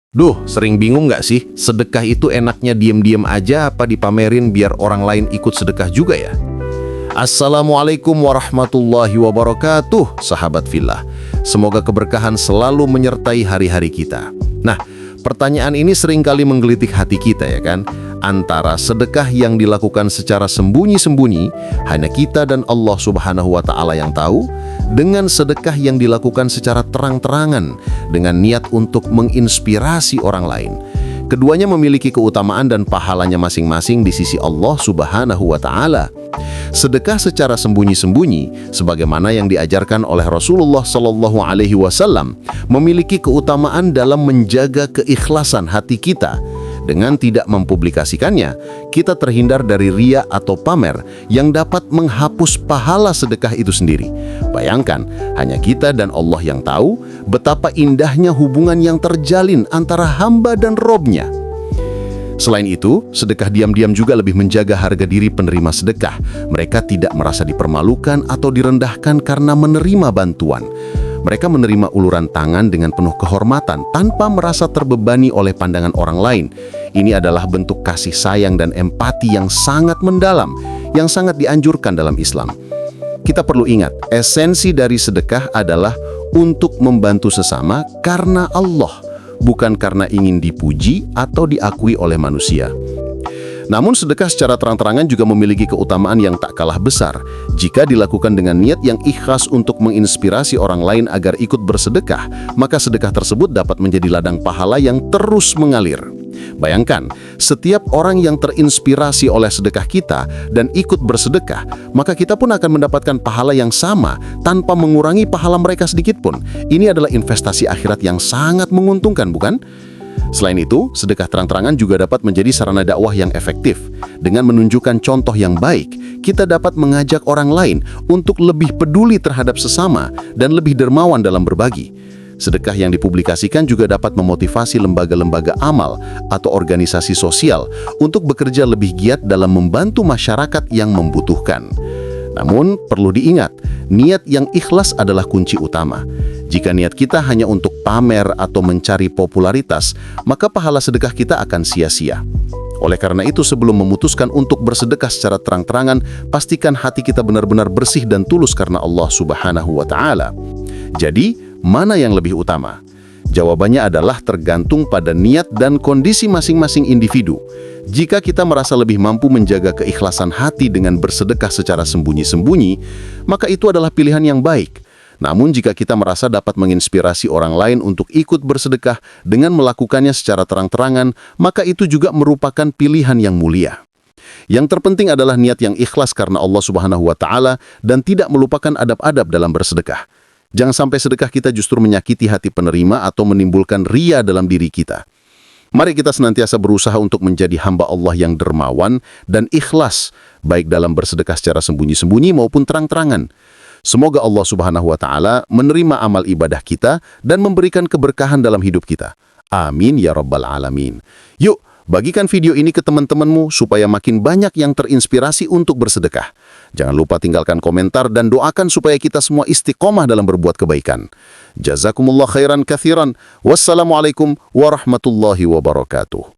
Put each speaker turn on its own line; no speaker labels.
Duh, sering bingung nggak sih? Sedekah itu enaknya diem-diem aja apa dipamerin biar orang lain ikut sedekah juga ya? Assalamualaikum warahmatullahi wabarakatuh, sahabat fillah. Semoga keberkahan selalu menyertai hari-hari kita. Nah, pertanyaan ini seringkali menggelitik hati kita ya kan? Antara sedekah yang dilakukan secara sembunyi-sembunyi, hanya kita dan Allah Subhanahu wa Ta'ala yang tahu, dengan sedekah yang dilakukan secara terang-terangan, dengan niat untuk menginspirasi orang lain. Keduanya memiliki keutamaan dan pahalanya masing-masing di sisi Allah Subhanahu wa Ta'ala. Sedekah secara sembunyi-sembunyi, sebagaimana yang diajarkan oleh Rasulullah Shallallahu Alaihi Wasallam, memiliki keutamaan dalam menjaga keikhlasan hati kita. Dengan tidak mempublikasikannya, kita terhindar dari ria atau pamer yang dapat menghapus pahala sedekah itu sendiri. Bayangkan, hanya kita dan Allah yang tahu betapa indahnya hubungan yang terjalin antara hamba dan Robnya. Selain itu, sedekah diam-diam juga lebih menjaga harga diri penerima sedekah. Mereka tidak merasa dipermalukan atau direndahkan karena menerima bantuan. Mereka menerima uluran tangan dengan penuh kehormatan tanpa merasa terbebani oleh pandangan orang lain. Ini adalah bentuk kasih sayang dan empati yang sangat mendalam, yang sangat dianjurkan dalam Islam. Kita perlu ingat, esensi dari sedekah adalah untuk membantu sesama karena Allah, bukan karena ingin dipuji atau diakui oleh manusia. Namun sedekah secara terang-terangan juga memiliki keutamaan yang tak kalah besar. Jika dilakukan dengan niat yang ikhlas untuk menginspirasi orang lain agar ikut bersedekah, maka sedekah tersebut dapat menjadi ladang pahala yang terus mengalir. Bayangkan, setiap orang yang terinspirasi oleh sedekah kita dan ikut bersedekah, maka kita pun akan mendapatkan pahala yang sama tanpa mengurangi pahala mereka sedikit pun. Ini adalah investasi akhirat yang sangat menguntungkan, bukan? Selain itu, sedekah terang-terangan juga dapat menjadi sarana dakwah yang efektif. Dengan menunjukkan contoh yang baik, kita dapat mengajak orang lain untuk lebih peduli terhadap sesama dan lebih dermawan dalam berbagi. Sedekah yang dipublikasikan juga dapat memotivasi lembaga-lembaga amal atau organisasi sosial untuk bekerja lebih giat dalam membantu masyarakat yang membutuhkan. Namun, perlu diingat, niat yang ikhlas adalah kunci utama. Jika niat kita hanya untuk pamer atau mencari popularitas, maka pahala sedekah kita akan sia-sia. Oleh karena itu, sebelum memutuskan untuk bersedekah secara terang-terangan, pastikan hati kita benar-benar bersih dan tulus karena Allah Subhanahu wa Ta'ala. Jadi, mana yang lebih utama? Jawabannya adalah tergantung pada niat dan kondisi masing-masing individu. Jika kita merasa lebih mampu menjaga keikhlasan hati dengan bersedekah secara sembunyi-sembunyi, maka itu adalah pilihan yang baik. Namun jika kita merasa dapat menginspirasi orang lain untuk ikut bersedekah dengan melakukannya secara terang-terangan, maka itu juga merupakan pilihan yang mulia. Yang terpenting adalah niat yang ikhlas karena Allah Subhanahu wa Ta'ala dan tidak melupakan adab-adab dalam bersedekah. Jangan sampai sedekah kita justru menyakiti hati penerima atau menimbulkan ria dalam diri kita. Mari kita senantiasa berusaha untuk menjadi hamba Allah yang dermawan dan ikhlas, baik dalam bersedekah secara sembunyi-sembunyi maupun terang-terangan. Semoga Allah Subhanahu wa Ta'ala menerima amal ibadah kita dan memberikan keberkahan dalam hidup kita. Amin ya rabbal alamin. Yuk, bagikan video ini ke teman-temanmu supaya makin banyak yang terinspirasi untuk bersedekah. Jangan lupa tinggalkan komentar dan doakan supaya kita semua istiqomah dalam berbuat kebaikan. Jazakumullah khairan katsiran. Wassalamualaikum warahmatullahi wabarakatuh.